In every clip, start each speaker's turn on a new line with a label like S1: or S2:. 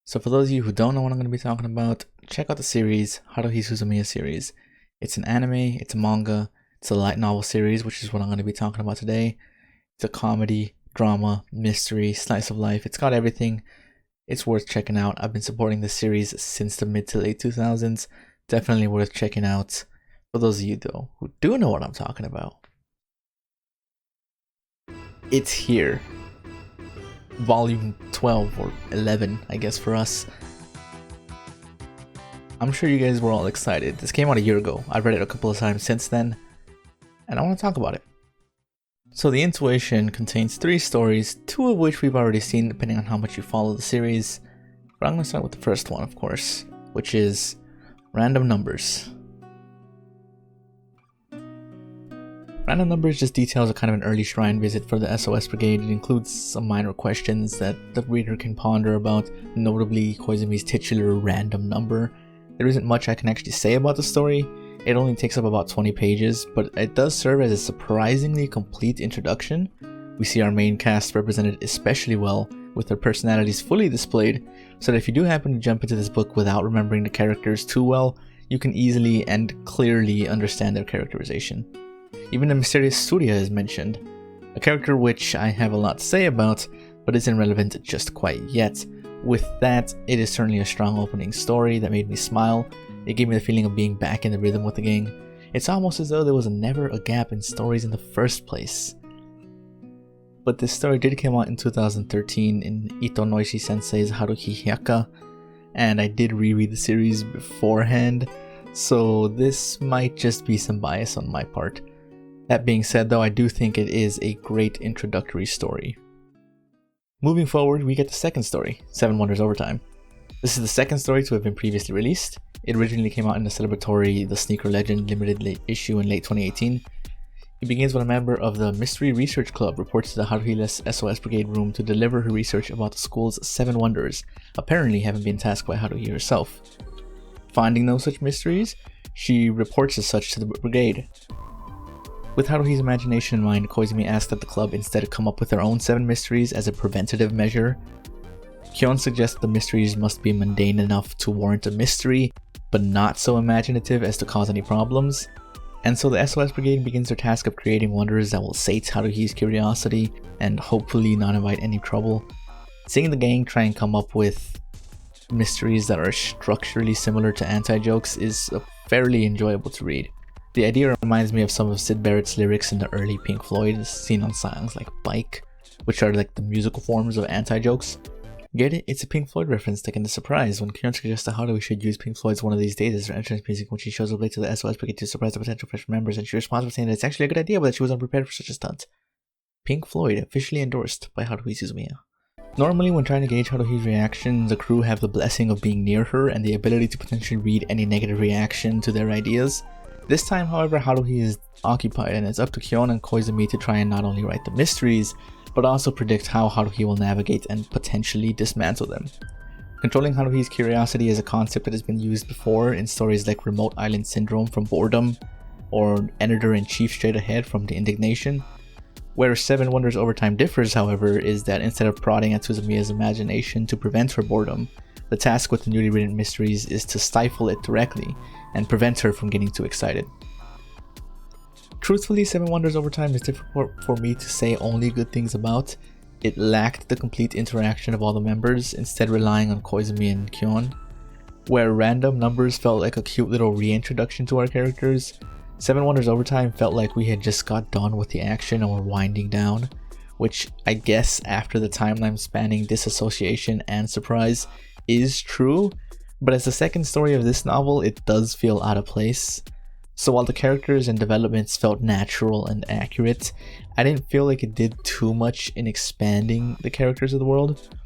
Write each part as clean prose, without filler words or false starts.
S1: So for those of you who don't know what I'm going to be talking about, check out the series, Haruhi Suzumiya series. It's an anime, it's a manga, it's a light novel series, which is what I'm going to be talking about today. It's a comedy, drama, mystery, slice of life. It's got everything. It's worth checking out. I've been supporting this series since the mid to late 2000s. Definitely worth checking out. For those of you though who do know what I'm talking about, it's here. Volume 12 or 11, I guess for us. I'm sure you guys were all excited. This came out a year ago. I've read it a couple of times since then, and I want to talk about it. So the Intuition contains 3 stories, 2 of which we've already seen depending on how much you follow the series. But I'm going to start with the first one, of course, which is Random Numbers. Random Numbers just details a kind of an early shrine visit for the SOS Brigade. It includes some minor questions that the reader can ponder about, notably Koizumi's titular random number. There isn't much I can actually say about the story. It only takes up about 20 pages, but it does serve as a surprisingly complete introduction. We see our main cast represented especially well, with their personalities fully displayed, so that if you do happen to jump into this book without remembering the characters too well, you can easily and clearly understand their characterization. Even the mysterious Tsuruya is mentioned, a character which I have a lot to say about, but isn't relevant just quite yet. With that, it is certainly a strong opening story that made me smile. It gave me the feeling of being back in the rhythm with the gang. It's almost as though there was never a gap in stories in the first place. But this story did come out in 2013 in Ito Noishi Sensei's Haruhi Hyaka, and I did reread the series beforehand, so this might just be some bias on my part. That being said though, I do think it is a great introductory story. Moving forward, we get the second story, Seven Wonders Overtime. This is the second story to have been previously released. It originally came out in the celebratory The Sneaker Legend limited issue in late 2018. It begins when a member of the Mystery Research Club reports to the Haruhi's SOS Brigade room to deliver her research about the school's 7 wonders, apparently having been tasked by Haruhi herself. Finding no such mysteries, she reports as such to the brigade. With Haruhi's imagination in mind, Koizumi asks that the club instead come up with their own 7 mysteries as a preventative measure. Kyon suggests the mysteries must be mundane enough to warrant a mystery, but not so imaginative as to cause any problems. And so the SOS Brigade begins their task of creating wonders that will sate Haruhi's curiosity and hopefully not invite any trouble. Seeing the gang try and come up with mysteries that are structurally similar to anti-jokes is fairly enjoyable to read. The idea reminds me of some of Syd Barrett's lyrics in the early Pink Floyd, seen on songs like Bike, which are like the musical forms of anti-jokes. Get it? It's a Pink Floyd reference taken as a surprise when Kyon suggests that Haruhi should use Pink Floyd's One of These Days as her entrance music when she shows up late to the SOS Brigade to surprise the potential fresh members, and she responds by saying that it's actually a good idea but that she was unprepared for such a stunt. Pink Floyd, officially endorsed by Haruhi Suzumiya. Normally when trying to gauge Haruhi's reaction, the crew have the blessing of being near her and the ability to potentially read any negative reaction to their ideas. This time, however, Haruhi is occupied and it's up to Kyon and Koizumi to try and not only write the mysteries, but also predict how Haruhi will navigate and potentially dismantle them. Controlling Haruhi's curiosity is a concept that has been used before in stories like Remote Island Syndrome from Boredom, or Editor-in-Chief Straight Ahead from The Indignation. Where Seven Wonders Overtime differs, however, is that instead of prodding at Suzumiya's imagination to prevent her boredom, the task with the newly written mysteries is to stifle it directly and prevent her from getting too excited. Truthfully, Seven Wonders Overtime is difficult for me to say only good things about. It lacked the complete interaction of all the members, instead relying on Koizumi and Kyon. Where Random Numbers felt like a cute little reintroduction to our characters, Seven Wonders Overtime felt like we had just got done with the action and were winding down, which I guess after the timeline spanning disassociation and surprise is true, but as the second story of this novel, it does feel out of place. So while the characters and developments felt natural and accurate, I didn't feel like it did too much in expanding the characters of the world.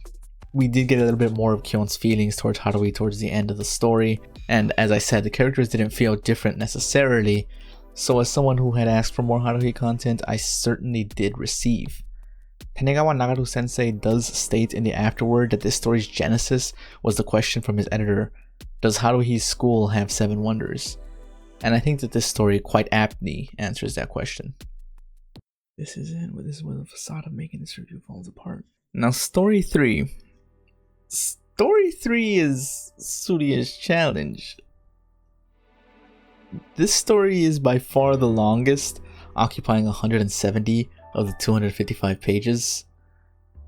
S1: We did get a little bit more of Kyon's feelings towards Haruhi towards the end of the story, and as I said, the characters didn't feel different necessarily, so as someone who had asked for more Haruhi content, I certainly did receive. Tanegawa Nagaru Sensei does state in the afterword that this story's genesis was the question from his editor, does Haruhi's school have 7 wonders? And I think that this story quite aptly answers that question. This is it. This is where the facade of making this review falls apart. Now, story 3 Story 3 is Tsuruya's challenge. This story is by far the longest, occupying 170 of the 255 pages.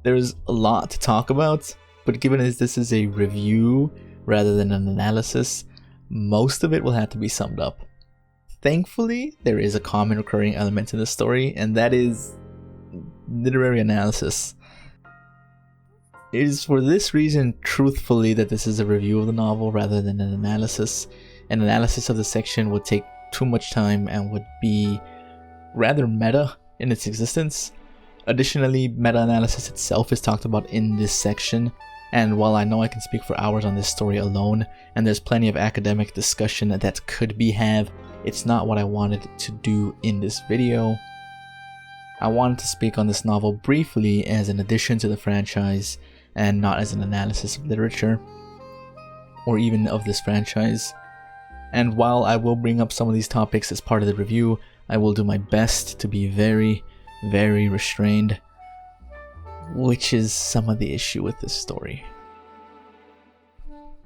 S1: There's a lot to talk about, but given as this is a review rather than an analysis, most of it will have to be summed up. Thankfully, there is a common recurring element in the story, and that is literary analysis. It is for this reason, truthfully, that this is a review of the novel rather than an analysis. An analysis of the section would take too much time and would be rather meta in its existence. Additionally, meta-analysis itself is talked about in this section, and while I know I can speak for hours on this story alone, and there's plenty of academic discussion that could be had, it's not what I wanted to do in this video. I wanted to speak on this novel briefly as an addition to the franchise, and not as an analysis of literature, or even of this franchise. And while I will bring up some of these topics as part of the review, I will do my best to be very, very restrained, which is some of the issue with this story.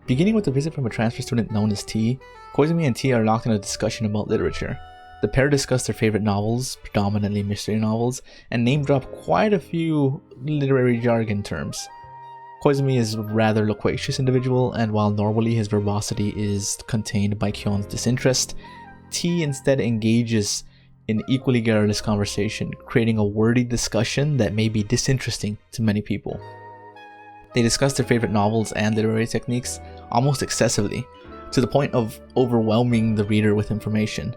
S1: Beginning with a visit from a transfer student known as T, Koizumi and T are locked in a discussion about literature. The pair discuss their favorite novels, predominantly mystery novels, and name drop quite a few literary jargon terms. Koizumi is a rather loquacious individual, and while normally his verbosity is contained by Kyon's disinterest, T instead engages in equally garrulous conversation, creating a wordy discussion that may be disinteresting to many people. They discuss their favorite novels and literary techniques almost excessively, to the point of overwhelming the reader with information.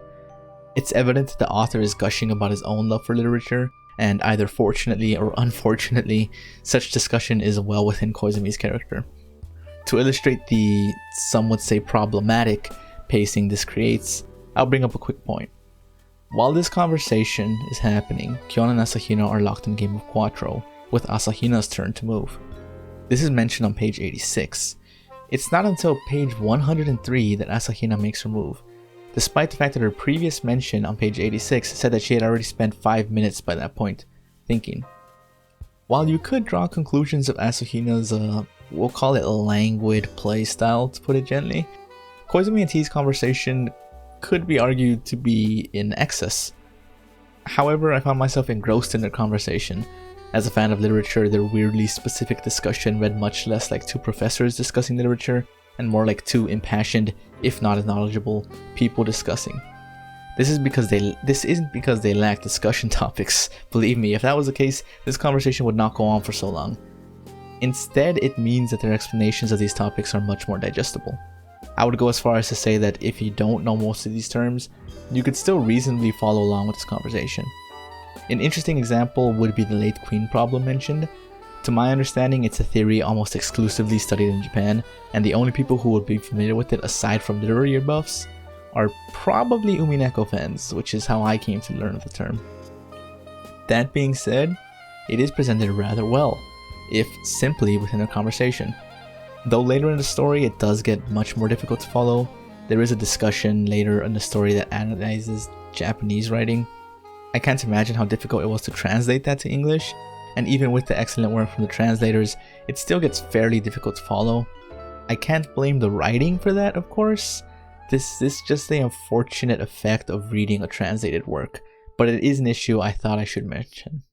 S1: It's evident that the author is gushing about his own love for literature, and either fortunately or unfortunately, such discussion is well within Koizumi's character. To illustrate the, some would say, problematic pacing this creates, I'll bring up a quick point. While this conversation is happening, Kyon and Asahina are locked in a game of Quattro, with Asahina's turn to move. This is mentioned on page 86. It's not until page 103 that Asahina makes her move, despite the fact that her previous mention on page 86 said that she had already spent 5 minutes by that point, thinking. While you could draw conclusions of Asahina's, we'll call it languid playstyle, to put it gently, Koizumi and T's conversation could be argued to be in excess. However, I found myself engrossed in their conversation. As a fan of literature, their weirdly specific discussion read much less like two professors discussing literature, and more like two impassioned, if not as knowledgeable, people discussing. This isn't because they lack discussion topics. Believe me, if that was the case, this conversation would not go on for so long. Instead, it means that their explanations of these topics are much more digestible. I would go as far as to say that if you don't know most of these terms, you could still reasonably follow along with this conversation. An interesting example would be the late queen problem mentioned. To my understanding, it's a theory almost exclusively studied in Japan, and the only people who would be familiar with it aside from literary buffs are probably Umineko fans, which is how I came to learn of the term. That being said, it is presented rather well, if simply within a conversation. Though later in the story it does get much more difficult to follow, there is a discussion later in the story that analyzes Japanese writing. I can't imagine how difficult it was to translate that to English, and even with the excellent work from the translators, it still gets fairly difficult to follow. I can't blame the writing for that, of course. This is just the unfortunate effect of reading a translated work, but it is an issue I thought I should mention.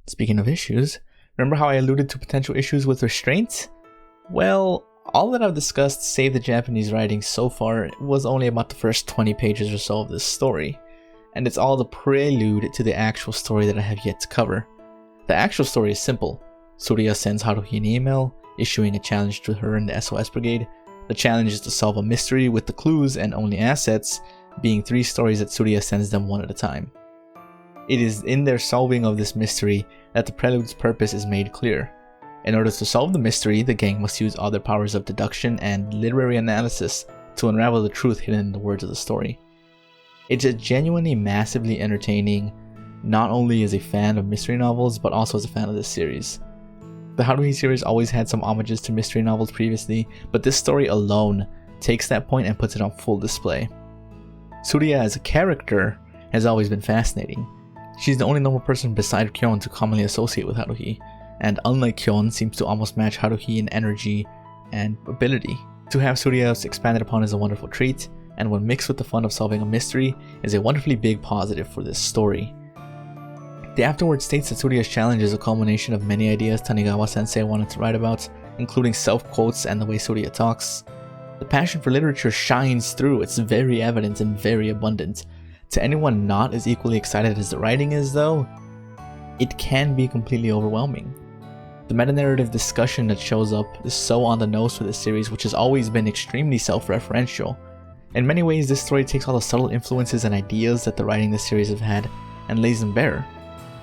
S1: Speaking of issues, remember how I alluded to potential issues with restraint? Well, all that I've discussed, save the Japanese writing so far, was only about the first 20 pages or so of this story, and it's all the prelude to the actual story that I have yet to cover. The actual story is simple. Tsuruya sends Haruhi an email, issuing a challenge to her and the SOS Brigade. The challenge is to solve a mystery with the clues and only assets being 3 stories that Tsuruya sends them one at a time. It is in their solving of this mystery that the prelude's purpose is made clear. In order to solve the mystery, the gang must use all their powers of deduction and literary analysis to unravel the truth hidden in the words of the story. It's a genuinely massively entertaining, not only as a fan of mystery novels, but also as a fan of this series. The Haruhi series always had some homages to mystery novels previously, but this story alone takes that point and puts it on full display. Tsuruya as a character has always been fascinating. She's the only normal person beside Kyon to commonly associate with Haruhi. and unlike Kyon, seems to almost match Haruhi in energy and ability. To have Tsuruya expanded upon is a wonderful treat, and when mixed with the fun of solving a mystery, is a wonderfully big positive for this story. The afterword states that Tsuruya's challenge is a culmination of many ideas Tanigawa-sensei wanted to write about, including self-quotes and the way Tsuruya talks. The passion for literature shines through, it's very evident and very abundant. To anyone not as equally excited as the writing is though, it can be completely overwhelming. The meta-narrative discussion that shows up is so on the nose for this series, which has always been extremely self-referential. In many ways, this story takes all the subtle influences and ideas that the writing this series have had and lays them bare.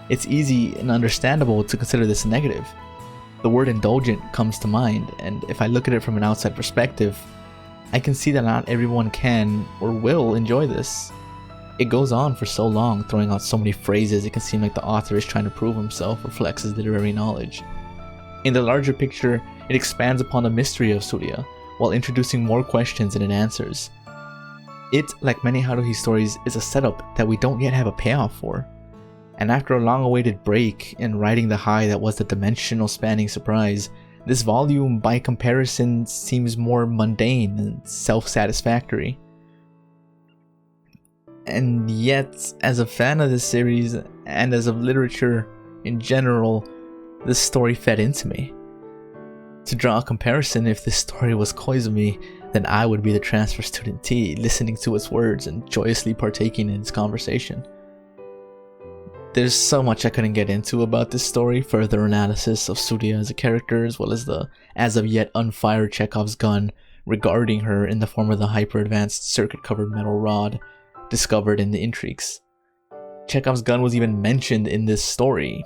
S1: It's easy and understandable to consider this a negative. The word indulgent comes to mind, and if I look at it from an outside perspective, I can see that not everyone can or will enjoy this. It goes on for so long, throwing out so many phrases it can seem like the author is trying to prove himself or flex his literary knowledge. In the larger picture, it expands upon the mystery of Tsuruya, while introducing more questions than it answers. It, like many Haruhi stories, is a setup that we don't yet have a payoff for. And after a long-awaited break in riding the high that was the dimensional spanning surprise, this volume, by comparison, seems more mundane and self-satisfactory. And yet, as a fan of this series, and as of literature in general, this story fed into me. To draw a comparison, if this story was Koizumi, then I would be the transfer student T, listening to its words and joyously partaking in its conversation. There's so much I couldn't get into about this story, further analysis of Tsuruya as a character, as well as the as-of-yet unfired Chekhov's gun regarding her in the form of the hyper-advanced circuit-covered metal rod discovered in the intrigues. Chekhov's gun was even mentioned in this story.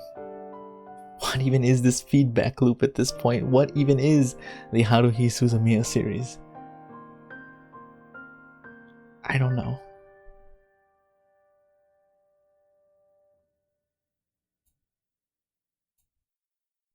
S1: What even is this feedback loop at this point? What even is the Haruhi Suzumiya series? I don't know.